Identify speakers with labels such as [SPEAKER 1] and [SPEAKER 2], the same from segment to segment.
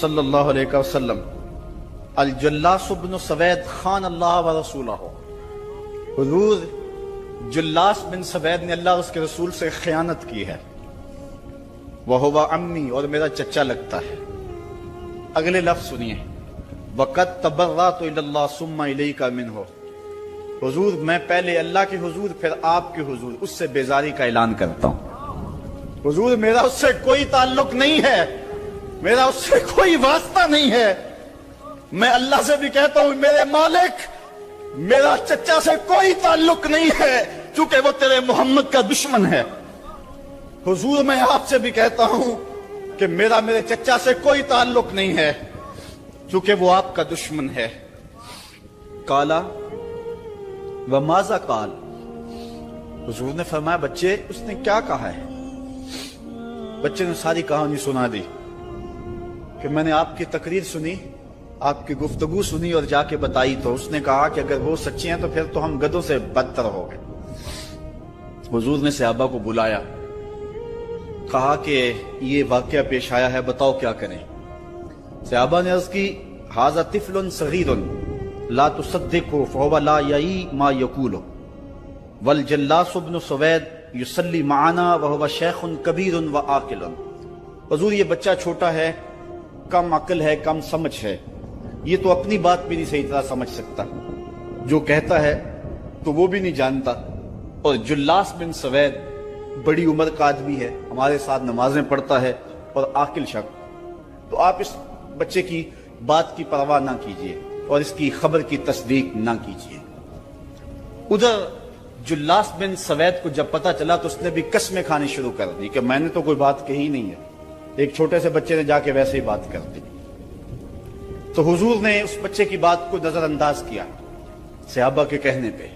[SPEAKER 1] صلی اللہ علیہ وسلم الجلاس بن سوید خان اللہ و رسولہ، حضور جلاس بن سوید نے اللہ اور اس کے رسول سے خیانت کی ہے، وہو عمی، اور میرا چچا لگتا ہے۔ اگلے لفظ سنیے، وقد تبرأت الی اللہ ثم الیک منہ، حضور میں پہلے اللہ کے حضور پھر آپ کے حضور اس سے بیزاری کا اعلان کرتا ہوں۔ حضور میرا اس سے کوئی تعلق نہیں ہے، میرا اس سے کوئی واسطہ نہیں ہے۔ میں اللہ سے بھی کہتا ہوں میرے مالک، میرا چچا سے کوئی تعلق نہیں ہے چونکہ وہ تیرے محمد کا دشمن ہے۔ حضور میں آپ سے بھی کہتا ہوں کہ میرا میرے چچا سے کوئی تعلق نہیں ہے چونکہ وہ آپ کا دشمن ہے۔ قالا وماذا قال، حضور نے فرمایا بچے اس نے کیا کہا ہے؟ بچے نے ساری کہانی سنا دی کہ میں نے آپ کی تقریر سنی، آپ کی گفتگو سنی اور جا کے بتائی تو اس نے کہا کہ اگر وہ سچے ہیں تو پھر تو ہم گدھوں سے بدتر ہو گئے۔ حضور نے صحابہ کو بلایا، کہا کہ یہ واقعہ پیش آیا ہے، بتاؤ کیا کریں؟ صحابہ نے عرض کی ھذا طفل صغیر لا تصدقه فهو لا یعی ما یقول والجلاس بن سوید یصلی معنا وهو شیخ کبیر وعاقل، حضور یہ بچہ چھوٹا ہے، کم عقل ہے، کم سمجھ ہے، یہ تو اپنی بات بھی نہیں صحیح طرح سمجھ سکتا، جو کہتا ہے تو وہ بھی نہیں جانتا، اور جلاس بن سوید بڑی عمر کا آدمی ہے، ہمارے ساتھ نمازیں پڑھتا ہے اور عاقل شخص، تو آپ اس بچے کی بات کی پرواہ نہ کیجیے اور اس کی خبر کی تصدیق نہ کیجیے۔ ادھر جلاس بن سوید کو جب پتا چلا تو اس نے بھی قسمیں کھانی شروع کر دی کہ میں نے تو کوئی بات کہی نہیں ہے، ایک چھوٹے سے بچے نے جا کے ویسے ہی بات کر دی۔ تو حضور نے اس بچے کی بات کو نظر انداز کیا صحابہ کے کہنے پہ۔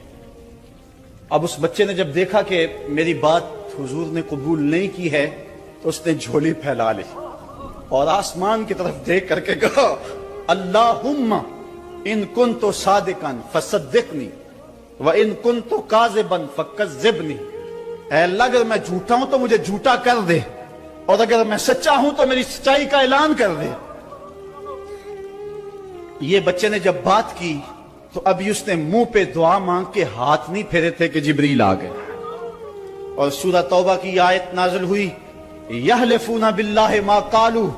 [SPEAKER 1] اب اس بچے نے جب دیکھا کہ میری بات حضور نے قبول نہیں کی ہے تو اس نے جھولی پھیلا لی اور آسمان کی طرف دیکھ کر کے کہا اللہم ان کنت صادقا فصدقنی وان کنت کاذبا فکذبنی، اے اللہ اگر میں جھوٹا ہوں تو مجھے جھوٹا کر دے اور اگر میں سچا ہوں تو میری سچائی کا اعلان کر دے۔ یہ بچے نے جب بات کی تو ابھی اس نے منہ پہ دعا مانگ کے ہاتھ نہیں پھیرے تھے کہ جبریل آ گئے، اور سورہ توبہ کی آیت نازل ہوئی یحلفون باللہ ما قالوا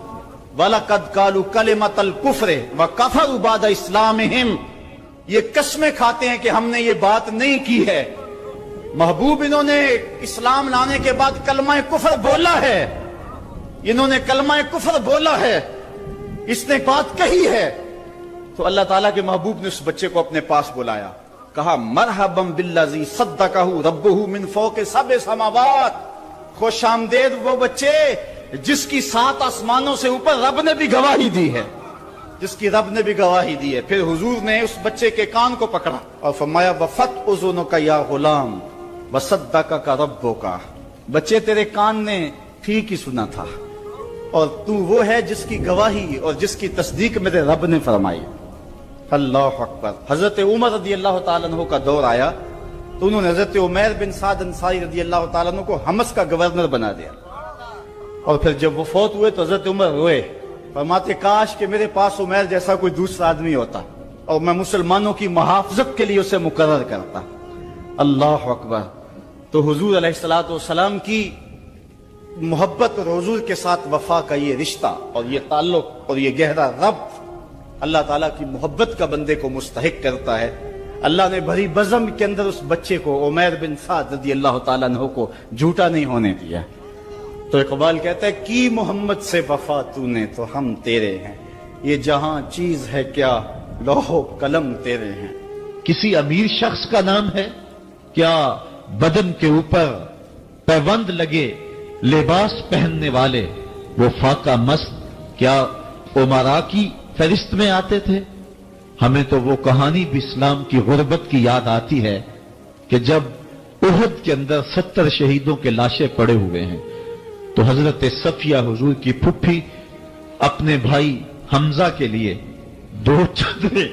[SPEAKER 1] وَلَقَدْ قَالُوا كَلِمَةَ الْكُفْرِ وَكَفَرُوا بَعْدَ اسلامہم، یہ قسمیں کھاتے ہیں کہ ہم نے یہ بات نہیں کی ہے، محبوب انہوں نے اسلام لانے کے بعد کلمہ کفر بولا ہے، انہوں نے کلمہ کفر بولا ہے، اس نے بات کہی ہے۔ تو اللہ تعالیٰ کے محبوب نے اس بچے کو اپنے پاس بلایا، کہا مرحبا بالذی صدقہ ربہ من فوق سبع سماوات، خوش آمدید وہ بچے جس کی 7 آسمانوں سے اوپر رب نے بھی گواہی دی ہے، جس کی رب نے بھی گواہی دی ہے۔ پھر حضور نے اس بچے کے کان کو پکڑا اور فرمایا وفت اذنک یا غلام وصدقک ربک، بچے تیرے کان نے ٹھیک ہی سنا تھا اور تو وہ ہے جس کی گواہی اور جس کی تصدیق میرے رب نے فرمائی۔ اللہ اکبر۔ حضرت عمر رضی اللہ تعالیٰ عنہ کا دور آیا تو انہوں نے حضرت عمیر بن سعد انصاری رضی اللہ تعالیٰ عنہ کو حمص کا گورنر بنا دیا، اور پھر جب وہ فوت ہوئے تو حضرت عمر روئے، فرماتے کاش کہ میرے پاس عمیر جیسا کوئی دوسرا آدمی ہوتا اور میں مسلمانوں کی محافظت کے لیے اسے مقرر کرتا۔ اللہ اکبر۔ تو حضور علیہ الصلوۃ والسلام کی محبت اور حضور کے ساتھ وفا کا یہ رشتہ اور یہ تعلق اور یہ گہرا ربط اللہ تعالیٰ کی محبت کا بندے کو مستحق کرتا ہے۔ اللہ نے بھری بزم کے اندر اس بچے کو عمیر بن سعد رضی اللہ تعالیٰ عنہ کو جھوٹا نہیں ہونے دیا۔ تو اقبال کہتا ہے کی محمد سے وفا تو نے تو ہم تیرے ہیں، یہ جہاں چیز ہے کیا لوح و قلم تیرے ہیں۔
[SPEAKER 2] کسی امیر شخص کا نام ہے کیا بدن کے اوپر پیوند لگے لباس پہننے والے وہ فاقہ مست کیا امراء کی فہرست میں آتے تھے؟ ہمیں تو وہ کہانی بھی اسلام کی غربت کی یاد آتی ہے کہ جب احد کے اندر 70 شہیدوں کے لاشیں پڑے ہوئے ہیں تو حضرت صفیہ حضور کی پھپھی اپنے بھائی حمزہ کے لیے 2 چادریں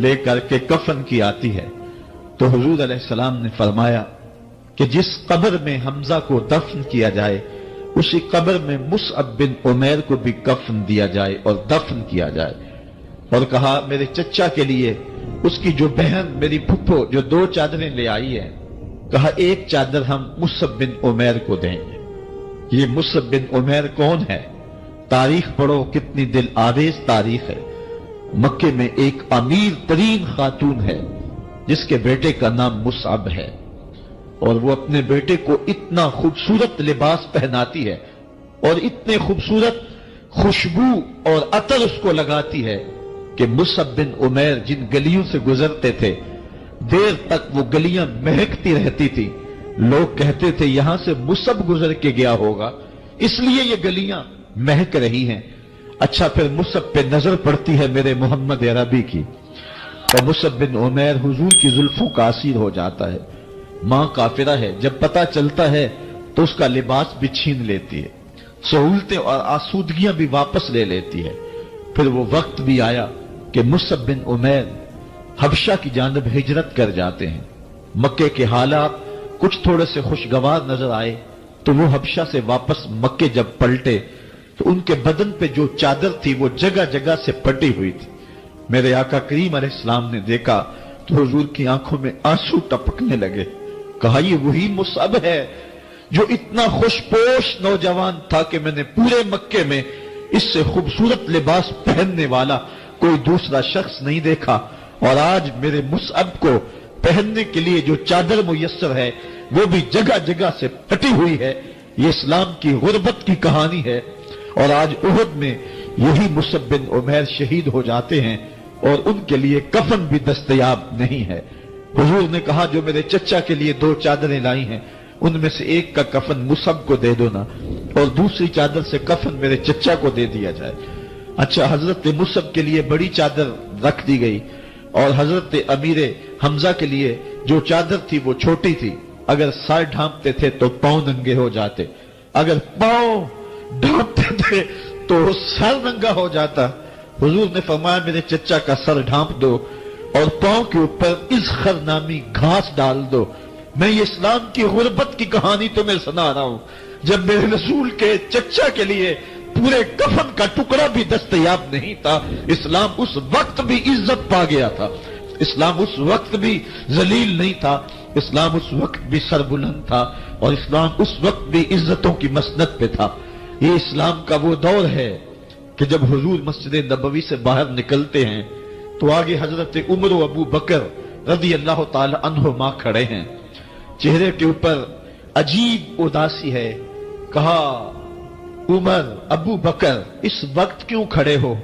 [SPEAKER 2] لے کر کے کفن کی آتی ہے، تو حضور علیہ السلام نے فرمایا کہ جس قبر میں حمزہ کو دفن کیا جائے اسی قبر میں مصعب بن عمیر کو بھی کفن دیا جائے اور دفن کیا جائے، اور کہا میرے چچا کے لیے اس کی جو بہن میری پھپھو جو 2 چادریں لے آئی ہے، کہا ایک چادر ہم مصعب بن عمیر کو دیں گے۔ یہ مصعب بن عمیر کون ہے؟ تاریخ پڑھو، کتنی دل آویز تاریخ ہے۔ مکے میں ایک امیر ترین خاتون ہے جس کے بیٹے کا نام مصعب ہے، اور وہ اپنے بیٹے کو اتنا خوبصورت لباس پہناتی ہے اور اتنے خوبصورت خوشبو اور عطر اس کو لگاتی ہے کہ مصعب بن عمیر جن گلیوں سے گزرتے تھے دیر تک وہ گلیاں مہکتی رہتی تھی۔ لوگ کہتے تھے یہاں سے مصعب گزر کے گیا ہوگا اس لیے یہ گلیاں مہک رہی ہیں۔ اچھا پھر مصعب پہ نظر پڑتی ہے میرے محمد عربی کی، اور مصعب بن عمیر حضور کی زلفوں کا اسیر ہو جاتا ہے۔ ماں کافرہ ہے، جب پتہ چلتا ہے تو اس کا لباس بھی چھین لیتی ہے، سہولتیں اور آسودگیاں بھی واپس لے لیتی ہے۔ پھر وہ وقت بھی آیا کہ مصعب بن عمیر حبشہ کی جانب ہجرت کر جاتے ہیں۔ مکے کے حالات کچھ تھوڑے سے خوشگوار نظر آئے تو وہ حبشہ سے واپس مکے جب پلٹے تو ان کے بدن پہ جو چادر تھی وہ جگہ جگہ سے پھٹی ہوئی تھی۔ میرے آقا کریم علیہ السلام نے دیکھا تو حضور کی آنکھوں میں آنسو ٹپکنے لگے۔ کہا یہ وہی مصعب ہے جو اتنا خوش پوش نوجوان تھا کہ میں نے پورے مکے میں اس سے خوبصورت لباس پہننے والا کوئی دوسرا شخص نہیں دیکھا، اور آج میرے مصعب کو پہننے کے لیے جو چادر میسر ہے وہ بھی جگہ جگہ سے پھٹی ہوئی ہے۔ یہ اسلام کی غربت کی کہانی ہے، اور آج احد میں یہی مصعب بن عمیر شہید ہو جاتے ہیں اور ان کے لیے کفن بھی دستیاب نہیں ہے۔ حضور نے کہا جو میرے چچا کے لیے 2 چادریں لائی ہیں ان میں سے ایک کا کفن مصعب کو دے دو نا، اور دوسری چادر سے کفن میرے چچا کو دے دیا جائے۔ اچھا حضرت مصعب کے لیے بڑی چادر رکھ دی گئی، اور حضرت امیر حمزہ کے لیے جو چادر تھی وہ چھوٹی تھی، اگر سر ڈھانپتے تھے تو پاؤں ننگے ہو جاتے، اگر پاؤں ڈھانپتے تھے تو سر ننگا ہو جاتا۔ حضور نے فرمایا میرے چچا کا سر ڈھانپ دو اور پاؤں کے اوپر اذخر نامی گھاس ڈال دو۔ میں یہ اسلام کی غربت کی کہانی تمہیں سنا رہا ہوں، جب میرے رسول کے چچا کے لیے پورے کفن کا ٹکڑا بھی دستیاب نہیں تھا، اسلام اس وقت بھی عزت پا گیا تھا، اسلام اس وقت بھی ذلیل نہیں تھا، اسلام اس وقت بھی سربلند تھا، اور اسلام اس وقت بھی عزتوں کی مسند پہ تھا۔ یہ اسلام کا وہ دور ہے کہ جب حضور مسجد نبوی سے باہر نکلتے ہیں تو آگے حضرت عمر و ابو بکر رضی اللہ تعالی عنہما کھڑے ہیں، چہرے کے اوپر عجیب اداسی ہے۔ کہا عمر ابو بکر اس وقت کیوں کھڑے ہو؟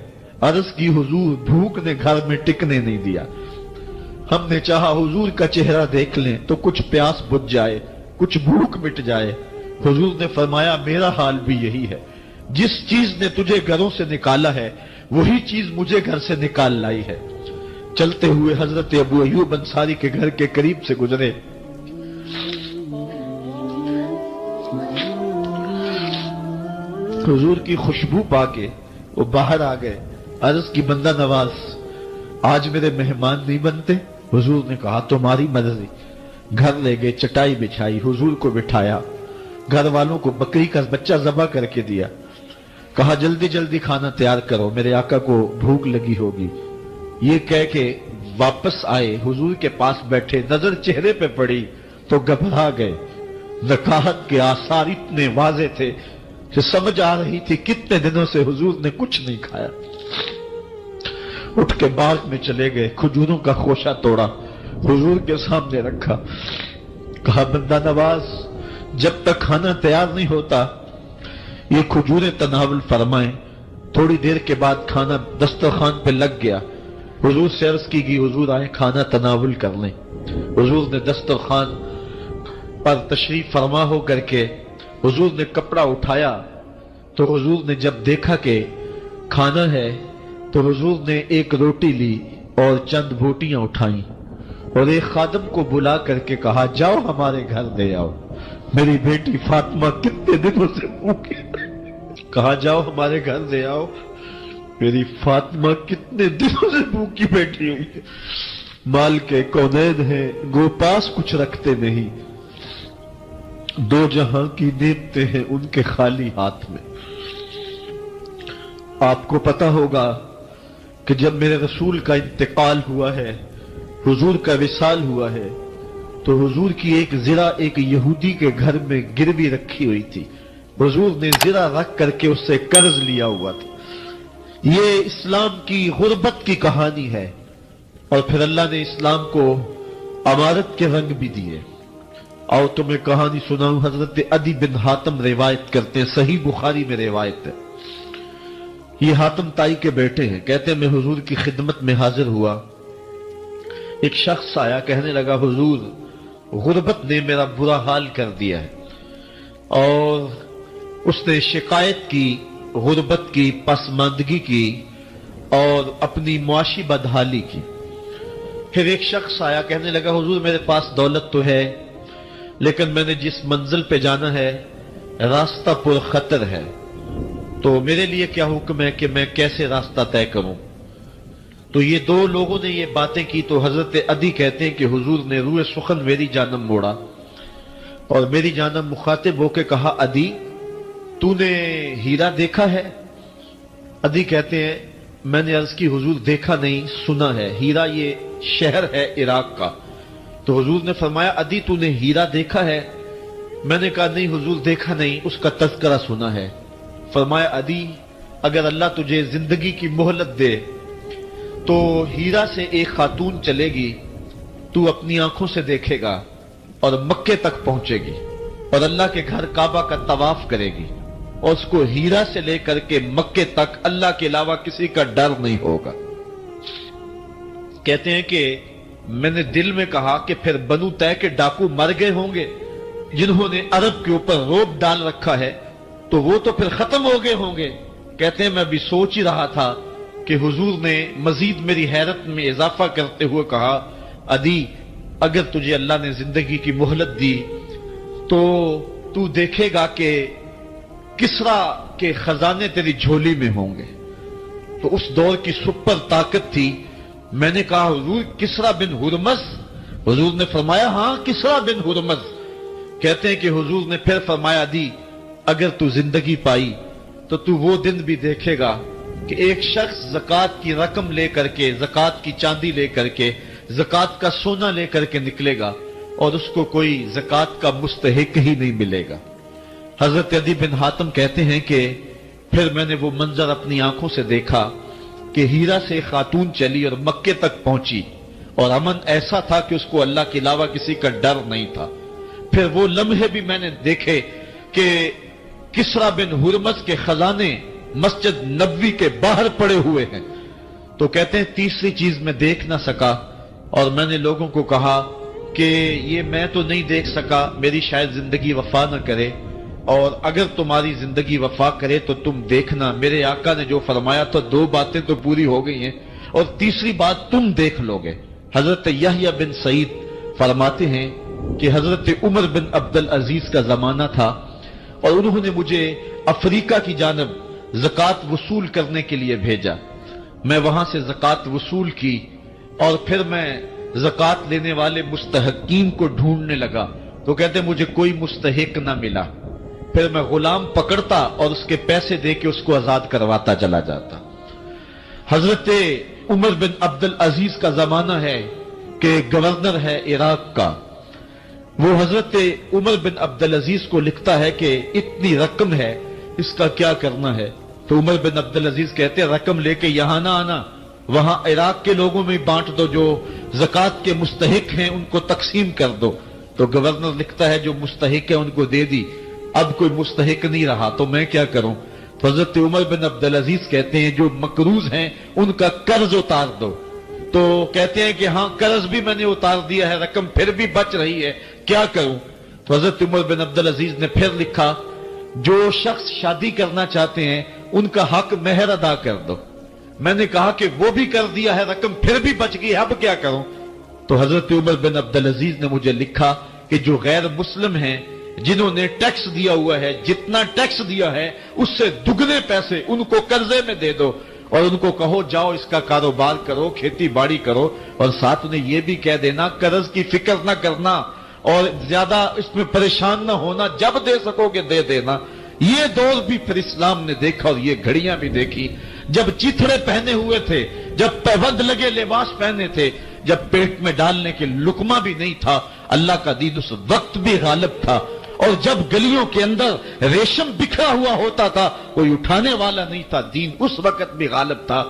[SPEAKER 2] عرض کی حضور بھوک نے گھر میں ٹکنے نہیں دیا، ہم نے چاہا حضور کا چہرہ دیکھ لیں تو کچھ پیاس بجھ جائے، کچھ بھوک مٹ جائے۔ حضور نے فرمایا میرا حال بھی یہی ہے، جس چیز نے تجھے گھروں سے نکالا ہے وہی چیز مجھے گھر سے نکال لائی ہے۔ چلتے ہوئے حضرت ابو ایوب انصاری کے گھر کے قریب سے گزرے، حضور کی خوشبو پا کے وہ باہر آ گئے۔ عرض کی بندہ نواز آج میرے مہمان نہیں بنتے؟ حضور نے کہا تمہاری مرضی۔ گھر لے گئے، چٹائی بچھائی، حضور کو بٹھایا، گھر والوں کو بکری کا بچہ ذبح کر کے دیا، کہا جلدی جلدی کھانا تیار کرو، میرے آقا کو بھوک لگی ہوگی۔ یہ کہہ کے واپس آئے، حضور کے پاس بیٹھے، نظر چہرے پہ پڑی تو گھبرا گئے۔ نکاحت کے آثار اتنے واضح تھے کہ سمجھ آ رہی تھی کتنے دنوں سے حضور نے کچھ نہیں کھایا۔ اٹھ کے باغ میں چلے گئے، کھجوروں کا خوشہ توڑا، حضور کے سامنے رکھا، کہا بندہ نواز جب تک کھانا تیار نہیں ہوتا یہ کھجوریں تناول فرمائیں۔ تھوڑی دیر کے بعد کھانا دسترخوان پہ لگ گیا، حضور سے عرض کی گئی حضور آئیں کھانا تناول کر لیں۔ حضور نے دسترخوان پر تشریف فرما ہو کر کے حضور نے کپڑا اٹھایا تو حضور نے جب دیکھا کہ کھانا ہے تو حضور نے ایک روٹی لی اور چند بوٹیاں اٹھائیں اور ایک خادم کو بلا کر کے کہا جاؤ ہمارے گھر دے آؤ، میری بیٹی فاطمہ کتنے دنوں سے بھوکی، کہا جاؤ ہمارے گھر دے آؤ، میری فاطمہ کتنے دنوں سے بھوکی بیٹھی ہوئی ہے، مال کے کونین ہیں گو پاس کچھ رکھتے نہیں۔ دو جہاں کی نعمتیں ہیں ان کے خالی ہاتھ میں. آپ کو پتا ہوگا کہ جب میرے رسول کا انتقال ہوا ہے، حضور کا وصال ہوا ہے، تو حضور کی ایک زرہ ایک یہودی کے گھر میں گروی رکھی ہوئی تھی. حضور نے زرہ رکھ کر کے اس سے قرض لیا ہوا تھا. یہ اسلام کی غربت کی کہانی ہے، اور پھر اللہ نے اسلام کو امارت کے رنگ بھی دیے. آؤ تمہیں کہانی سناؤں. حضرت عدی بن حاتم روایت کرتے ہیں، صحیح بخاری میں روایت ہے. یہ حاتم تائی کے بیٹے ہیں. کہتے ہیں میں حضور کی خدمت میں حاضر ہوا. ایک شخص آیا، کہنے لگا حضور غربت نے میرا برا حال کر دیا ہے. اور اس نے شکایت کی غربت کی، پسماندگی کی اور اپنی معاشی بدحالی کی. پھر ایک شخص آیا، کہنے لگا حضور میرے پاس دولت تو ہے، لیکن میں نے جس منزل پہ جانا ہے راستہ پر خطر ہے، تو میرے لیے کیا حکم ہے کہ میں کیسے راستہ طے کروں. تو یہ دو لوگوں نے یہ باتیں کی. تو حضرت عدی کہتے ہیں کہ حضور نے روح سخن میری جانب موڑا اور میری جانب مخاطب ہو کے کہا عدی تو نے ہیرا دیکھا ہے؟ عدی کہتے ہیں میں نے عرض کی حضور دیکھا نہیں، سنا ہے. ہیرا یہ شہر ہے عراق کا. تو حضور نے فرمایا عدی تو نے ہیرا دیکھا ہے؟ میں نے کہا نہیں حضور دیکھا نہیں، اس کا تذکرہ سنا ہے. فرمایا عدی اگر اللہ تجھے زندگی کی مہلت دے تو ہیرا سے ایک خاتون چلے گی، تو اپنی آنکھوں سے دیکھے گا اور مکے تک پہنچے گی اور اللہ کے گھر کعبہ کا طواف کرے گی، اور اس کو ہیرا سے لے کر کے مکے تک اللہ کے علاوہ کسی کا ڈر نہیں ہوگا. کہتے ہیں کہ میں نے دل میں کہا کہ پھر بنو طے کے ڈاکو مر گئے ہوں گے جنہوں نے عرب کے اوپر روب ڈال رکھا ہے، تو وہ تو پھر ختم ہو گئے ہوں گے. کہتے ہیں میں بھی سوچ ہی رہا تھا کہ حضور نے مزید میری حیرت میں اضافہ کرتے ہوئے کہا عدی اگر تجھے اللہ نے زندگی کی مہلت دی تو دیکھے گا کہ کسرا کے خزانے تیری جھولی میں ہوں گے. تو اس دور کی سپر طاقت تھی. میں نے کہا حضور کسرا بن ہرمز؟ حضور نے فرمایا ہاں کسرا بن ہرمز. کہتے ہیں کہ حضور نے پھر فرمایا عدی اگر تو زندگی پائی تو وہ دن بھی دیکھے گا کہ ایک شخص زکوٰۃ کی رقم لے کر کے، زکوٰۃ کی چاندی لے کر کے، زکوٰۃ کا سونا لے کر کے نکلے گا اور اس کو کوئی زکوٰۃ کا مستحق ہی نہیں ملے گا. حضرت عدی بن حاتم کہتے ہیں کہ پھر میں نے وہ منظر اپنی آنکھوں سے دیکھا کہ ہیرا سے خاتون چلی اور مکے تک پہنچی، اور امن ایسا تھا کہ اس کو اللہ کے علاوہ کسی کا ڈر نہیں تھا. پھر وہ لمحے بھی میں نے دیکھے کہ کسرا بن ہرمز کے خزانے مسجد نبوی کے باہر پڑے ہوئے ہیں. تو کہتے ہیں تیسری چیز میں دیکھ نہ سکا، اور میں نے لوگوں کو کہا کہ یہ میں تو نہیں دیکھ سکا، میری شاید زندگی وفا نہ کرے، اور اگر تمہاری زندگی وفا کرے تو تم دیکھنا میرے آقا نے جو فرمایا تو دو باتیں تو پوری ہو گئی ہیں، اور تیسری بات تم دیکھ لو گے. حضرت یحییٰ بن سعید فرماتے ہیں کہ حضرت عمر بن عبدالعزیز کا زمانہ تھا، اور انہوں نے مجھے افریقہ کی جانب زکوٰۃ وصول کرنے کے لیے بھیجا. میں وہاں سے زکوٰۃ وصول کی، اور پھر میں زکوٰۃ لینے والے مستحقین کو ڈھونڈنے لگا. تو کہتے مجھے کوئی مستحق نہ ملا. پھر میں غلام پکڑتا اور اس کے پیسے دے کے اس کو آزاد کرواتا چلا جاتا. حضرت عمر بن عبدالعزیز کا زمانہ ہے کہ گورنر ہے عراق کا. وہ حضرت عمر بن عبدالعزیز کو لکھتا ہے کہ اتنی رقم ہے، اس کا کیا کرنا ہے. تو عمر بن عبدالعزیز کہتے ہیں رقم لے کے یہاں نہ آنا، وہاں عراق کے لوگوں میں بانٹ دو، جو زکوٰۃ کے مستحق ہیں ان کو تقسیم کر دو. تو گورنر لکھتا ہے جو مستحق ہے ان کو دے دی، اب کوئی مستحق نہیں رہا تو میں کیا کروں. تو حضرت عمر بن عبدالعزیز کہتے ہیں جو مقروض ہیں ان کا قرض اتار دو. تو کہتے ہیں کہ ہاں قرض بھی میں نے اتار دیا ہے، رقم پھر بھی بچ رہی ہے، کیا کروں. تو حضرت عمر بن عبدالعزیز نے پھر لکھا جو شخص شادی کرنا چاہتے ہیں ان کا حق مہر ادا کر دو. میں نے کہا کہ وہ بھی کر دیا ہے، رقم پھر بھی بچ گئی، اب کیا کروں. تو حضرت عمر بن عبدالعزیز نے مجھے لکھا کہ جو غیر مسلم ہیں جنہوں نے ٹیکس دیا ہوا ہے، جتنا ٹیکس دیا ہے اس سے دگنے پیسے ان کو قرضے میں دے دو، اور ان کو کہو جاؤ اس کا کاروبار کرو، کھیتی باڑی کرو، اور ساتھ انہیں یہ بھی کہہ دینا قرض کی فکر نہ کرنا، اور زیادہ اس میں پریشان نہ ہونا، جب دے سکو گے دے دینا، یہ دور بھی پھر اسلام نے دیکھا اور یہ گھڑیاں بھی دیکھی، جب چیتھڑے پہنے ہوئے تھے، جب پیوند لگے لباس پہنے تھے، جب پیٹ میں ڈالنے کے لقمہ بھی نہیں تھا، اللہ کا دین اس وقت بھی غالب تھا، اور جب گلیوں کے اندر ریشم بکھرا ہوا ہوتا تھا، کوئی اٹھانے والا نہیں تھا، دین اس وقت بھی غالب تھا۔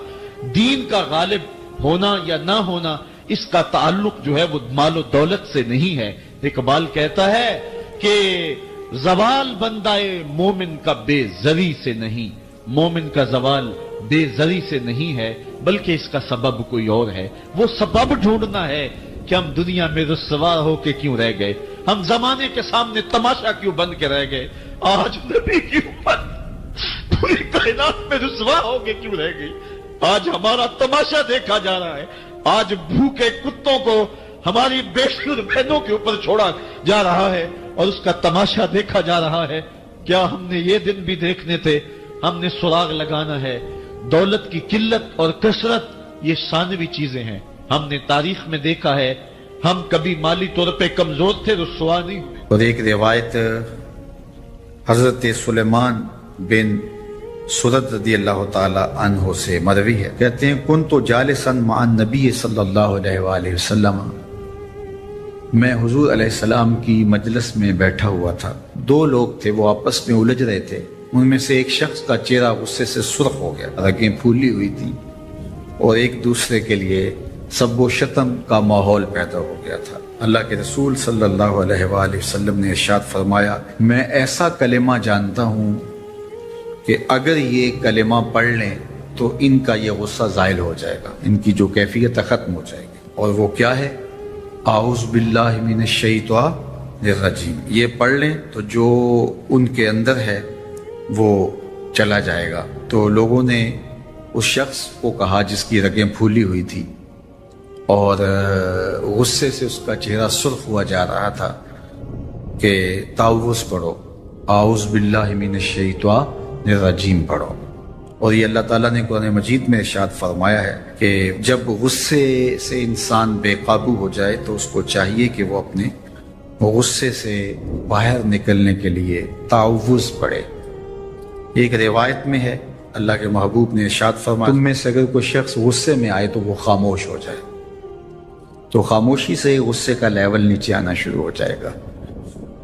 [SPEAKER 2] دین کا غالب ہونا یا نہ ہونا، اس کا تعلق جو ہے وہ مال و دولت سے نہیں ہے۔ اقبال کہتا ہے کہ زوال بندائے مومن کا بے زری سے نہیں، مومن کا زوال بے زری سے نہیں ہے، بلکہ اس کا سبب کوئی اور ہے۔ وہ سبب ڈھونڈنا ہے کہ ہم دنیا میں رسوا ہو کے کیوں رہ گئے، ہم زمانے کے سامنے تماشا کیوں بن کے رہ گئے، آج نبی کی امت پوری کائنات میں رسوا ہو کے کیوں رہ گئی، آج ہمارا تماشا دیکھا جا رہا ہے، آج بھوکے کتوں کو ہماری بے شمار بہنوں کے اوپر چھوڑا جا رہا ہے اور اس کا تماشا دیکھا جا رہا ہے۔ کیا ہم نے یہ دن بھی دیکھنے تھے؟ ہم نے سراغ لگانا ہے۔ دولت کی قلت اور کثرت یہ ثانوی چیزیں ہیں۔ ہم نے تاریخ میں دیکھا ہے، ہم کبھی مالی طور پہ کمزور تھے، رسوا نہیں ہوئے۔
[SPEAKER 1] اور ایک روایت حضرت سلیمان بن سرد رضی اللہ تعالی عنہ سے مروی ہے، کہتے ہیں کنت جالسا مع النبی صلی اللہ علیہ وآلہ وسلم، میں حضور علیہ السلام کی مجلس میں بیٹھا ہوا تھا، دو لوگ تھے، وہ آپس میں الجھ رہے تھے، ان میں سے ایک شخص کا چہرہ غصے سے سرخ ہو گیا، رگیں پھولی ہوئی تھیں اور ایک دوسرے کے لیے سب و شتم کا ماحول پیدا ہو گیا تھا۔ اللہ کے رسول صلی اللہ علیہ وآلہ وسلم نے ارشاد فرمایا، میں ایسا کلمہ جانتا ہوں کہ اگر یہ کلمہ پڑھ لیں تو ان کا یہ غصہ زائل ہو جائے گا، ان کی جو کیفیت ختم ہو جائے گی، اور وہ کیا ہے؟ اعوذ باللہ من الشیطان الرجیم۔ یہ پڑھ لیں تو جو ان کے اندر ہے وہ چلا جائے گا۔ تو لوگوں نے اس شخص کو کہا جس کی رگیں پھولی ہوئی تھی اور غصے سے اس کا چہرہ سرخ ہوا جا رہا تھا کہ تعوذ پڑھو، اعوذ باللہ من الشیطان الرجیم پڑھو۔ اور یہ اللہ تعالیٰ نے قرآن مجید میں ارشاد فرمایا ہے کہ جب غصے سے انسان بے قابو ہو جائے تو اس کو چاہیے کہ وہ اپنے غصے سے باہر نکلنے کے لیے تعوذ پڑھے۔ ایک روایت میں ہے اللہ کے محبوب نے ارشاد فرمایا، تم میں سے اگر کوئی شخص غصے میں آئے تو وہ خاموش ہو جائے، تو خاموشی سے ہی غصے کا لیول نیچے آنا شروع ہو جائے گا۔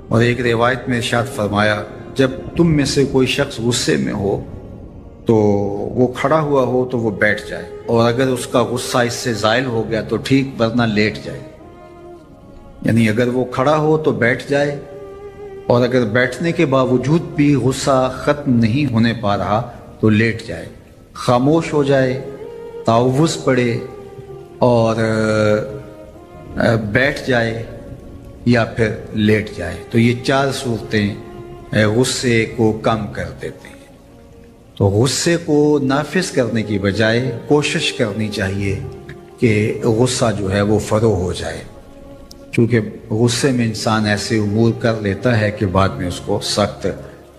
[SPEAKER 1] اور ایک روایت میں ارشاد فرمایا، جب تم میں سے کوئی شخص غصے میں ہو تو وہ کھڑا ہوا ہو تو وہ بیٹھ جائے، اور اگر اس کا غصہ اس سے زائل ہو گیا تو ٹھیک، ورنہ لیٹ جائے۔ یعنی اگر وہ کھڑا ہو تو بیٹھ جائے، اور اگر بیٹھنے کے باوجود بھی غصہ ختم نہیں ہونے پا رہا تو لیٹ جائے، خاموش ہو جائے، تعوذ پڑھے اور بیٹھ جائے یا پھر لیٹ جائے۔ تو یہ چار صورتیں غصے کو کم کر دیتے ہیں۔ تو غصے کو نافذ کرنے کی بجائے کوشش کرنی چاہیے کہ غصہ جو ہے وہ فروغ ہو جائے، کیونکہ غصے میں انسان ایسے امور کر لیتا ہے کہ بعد میں اس کو سخت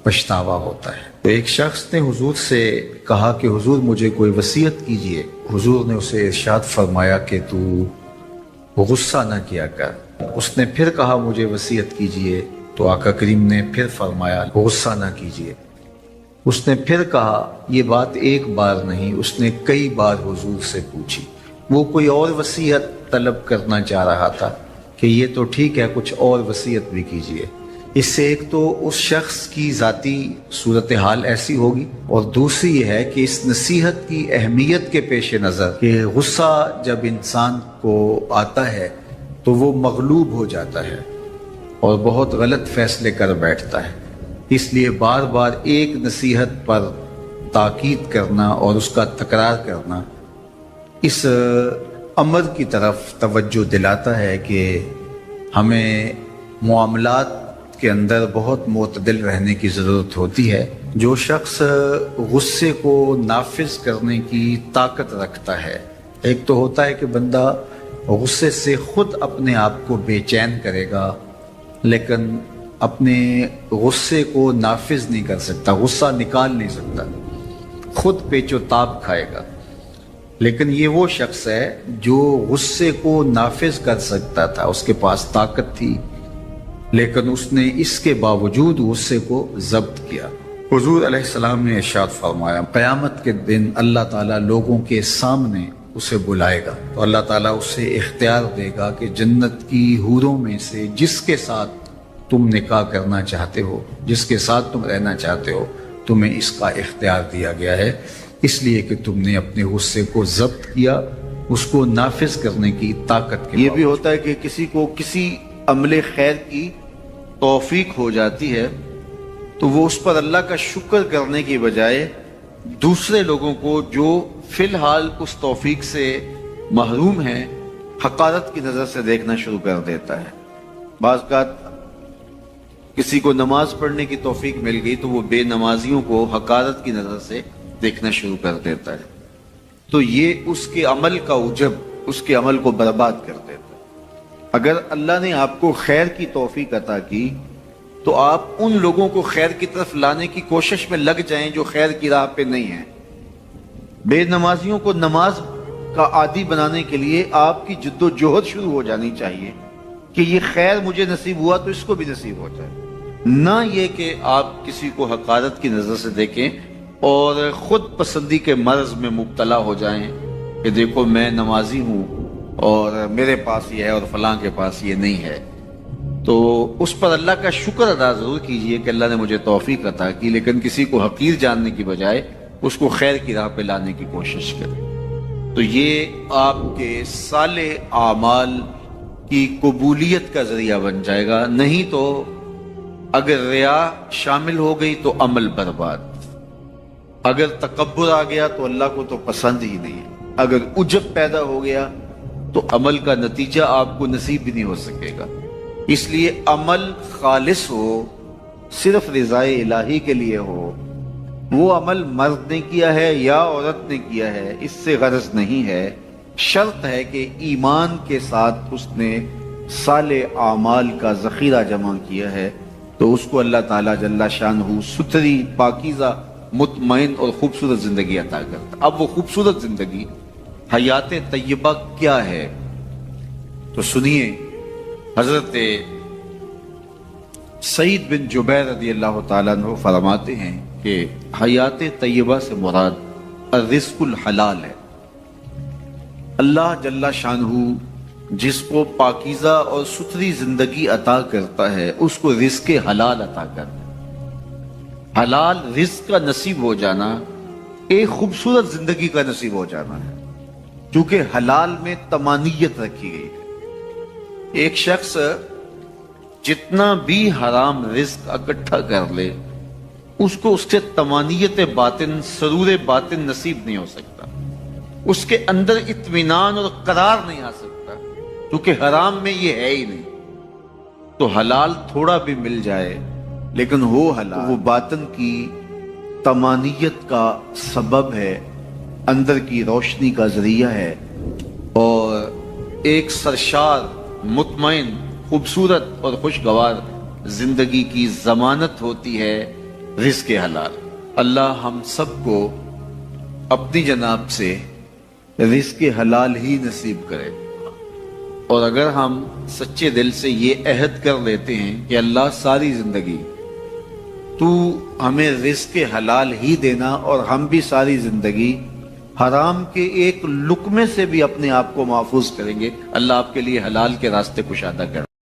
[SPEAKER 1] پچھتاوا ہوتا ہے۔ تو ایک شخص نے حضور سے کہا کہ حضور مجھے کوئی وصیت کیجئے۔ حضور نے اسے ارشاد فرمایا کہ تو غصہ نہ کیا کر۔ اس نے پھر کہا مجھے وصیت کیجئے، تو آقا کریم نے پھر فرمایا غصہ نہ کیجئے۔ اس نے پھر کہا، یہ بات ایک بار نہیں، اس نے کئی بار حضور سے پوچھی۔ وہ کوئی اور وصیت طلب کرنا چاہ رہا تھا کہ یہ تو ٹھیک ہے، کچھ اور وصیت بھی کیجئے۔ اس سے ایک تو اس شخص کی ذاتی صورتحال ایسی ہوگی، اور دوسری یہ ہے کہ اس نصیحت کی اہمیت کے پیش نظر کہ غصہ جب انسان کو آتا ہے تو وہ مغلوب ہو جاتا ہے اور بہت غلط فیصلے کر بیٹھتا ہے، اس لیے بار بار ایک نصیحت پر تاکید کرنا اور اس کا تکرار کرنا اس امر کی طرف توجہ دلاتا ہے کہ ہمیں معاملات کے اندر بہت معتدل رہنے کی ضرورت ہوتی ہے۔ جو شخص غصے کو نافذ کرنے کی طاقت رکھتا ہے، ایک تو ہوتا ہے کہ بندہ غصے سے خود اپنے آپ کو بے چین کرے گا، لیکن اپنے غصے کو نافذ نہیں کر سکتا، غصہ نکال نہیں سکتا، خود پیچ و تاب کھائے گا۔ لیکن یہ وہ شخص ہے جو غصے کو نافذ کر سکتا تھا، اس کے پاس طاقت تھی، لیکن اس نے اس کے باوجود غصے کو ضبط کیا۔ حضور علیہ السلام نے ارشاد فرمایا قیامت کے دن اللہ تعالیٰ لوگوں کے سامنے اسے بلائے گا تو اللہ تعالیٰ اسے اختیار دے گا کہ جنت کی حوروں میں سے جس کے ساتھ تم نکاح کرنا چاہتے ہو، جس کے ساتھ تم رہنا چاہتے ہو، تمہیں اس کا اختیار دیا گیا ہے، اس لیے کہ تم نے اپنے غصے کو ضبط کیا، اس کو نافذ کرنے کی طاقت کے۔ یہ بھی ہوتا ہے کہ کسی کو کسی عمل خیر کی توفیق ہو جاتی ہے تو وہ اس پر اللہ کا شکر کرنے کی بجائے دوسرے لوگوں کو جو فی الحال اس توفیق سے محروم ہیں حقارت کی نظر سے دیکھنا شروع کر دیتا ہے۔ بعض اوقات کسی کو نماز پڑھنے کی توفیق مل گئی تو وہ بے نمازیوں کو حقارت کی نظر سے دیکھنا شروع کر دیتا ہے، تو یہ اس کے عمل کا عجب اس کے عمل کو برباد کر دیتا ہے۔ اگر اللہ نے آپ کو خیر کی توفیق عطا کی تو آپ ان لوگوں کو خیر کی طرف لانے کی کوشش میں لگ جائیں جو خیر کی راہ پہ نہیں ہیں۔ بے نمازیوں کو نماز کا عادی بنانے کے لیے آپ کی جد و جہد شروع ہو جانی چاہیے کہ یہ خیر مجھے نصیب ہوا تو اس کو بھی نصیب ہو جائے، نہ یہ کہ آپ کسی کو حقارت کی نظر سے دیکھیں اور خود پسندی کے مرض میں مبتلا ہو جائیں کہ دیکھو میں نمازی ہوں اور میرے پاس یہ ہے اور فلاں کے پاس یہ نہیں ہے۔ تو اس پر اللہ کا شکر ادا ضرور کیجئے کہ اللہ نے مجھے توفیق عطا کی، لیکن کسی کو حقیر جاننے کی بجائے اس کو خیر کی راہ پہ لانے کی کوشش کریں، تو یہ آپ کے صالح اعمال کی قبولیت کا ذریعہ بن جائے گا۔ نہیں تو اگر ریا شامل ہو گئی تو عمل برباد، اگر تکبر آ گیا تو اللہ کو تو پسند ہی نہیں ہے، اگر عجب پیدا ہو گیا تو عمل کا نتیجہ آپ کو نصیب بھی نہیں ہو سکے گا۔ اس لیے عمل خالص ہو، صرف رضائے الہی کے لیے ہو، وہ عمل مرد نے کیا ہے یا عورت نے کیا ہے اس سے غرض نہیں ہے، شرط ہے کہ ایمان کے ساتھ اس نے صالح اعمال کا ذخیرہ جمع کیا ہے تو اس کو اللہ تعالیٰ جل شانہ ستھری، پاکیزہ، مطمئن اور خوبصورت زندگی عطا کرتا۔ اب وہ خوبصورت زندگی حیات طیبہ کیا ہے تو سنیے، حضرت سعید بن جبیر رضی اللہ تعالیٰ عنہ فرماتے ہیں کہ حیات طیبہ سے مراد الرزق الحلال ہے۔ اللہ جل شانہ جس کو پاکیزہ اور ستھری زندگی عطا کرتا ہے اس کو رزق حلال عطا کرتا ہے۔ حلال رزق کا نصیب ہو جانا ایک خوبصورت زندگی کا نصیب ہو جانا ہے، کیونکہ حلال میں طمانیت رکھی گئی ہے۔ ایک شخص جتنا بھی حرام رزق اکٹھا کر لے اس کو اس سے طمانیت باطن، سرور باطن نصیب نہیں ہو سکتا، اس کے اندر اطمینان اور قرار نہیں آ سکتا، کیونکہ حرام میں یہ ہے ہی نہیں۔ تو حلال تھوڑا بھی مل جائے لیکن وہ حلال وہ باطن کی طمانیت کا سبب ہے، اندر کی روشنی کا ذریعہ ہے، اور ایک سرشار، مطمئن، خوبصورت اور خوشگوار زندگی کی ضمانت ہوتی ہے رزق حلال۔ اللہ ہم سب کو اپنی جناب سے رزق حلال ہی نصیب کرے، اور اگر ہم سچے دل سے یہ عہد کر لیتے ہیں کہ اللہ ساری زندگی تو ہمیں رزق حلال ہی دینا اور ہم بھی ساری زندگی حرام کے ایک لقمے سے بھی اپنے آپ کو محفوظ کریں گے، اللہ آپ کے لیے حلال کے راستے کشادہ کر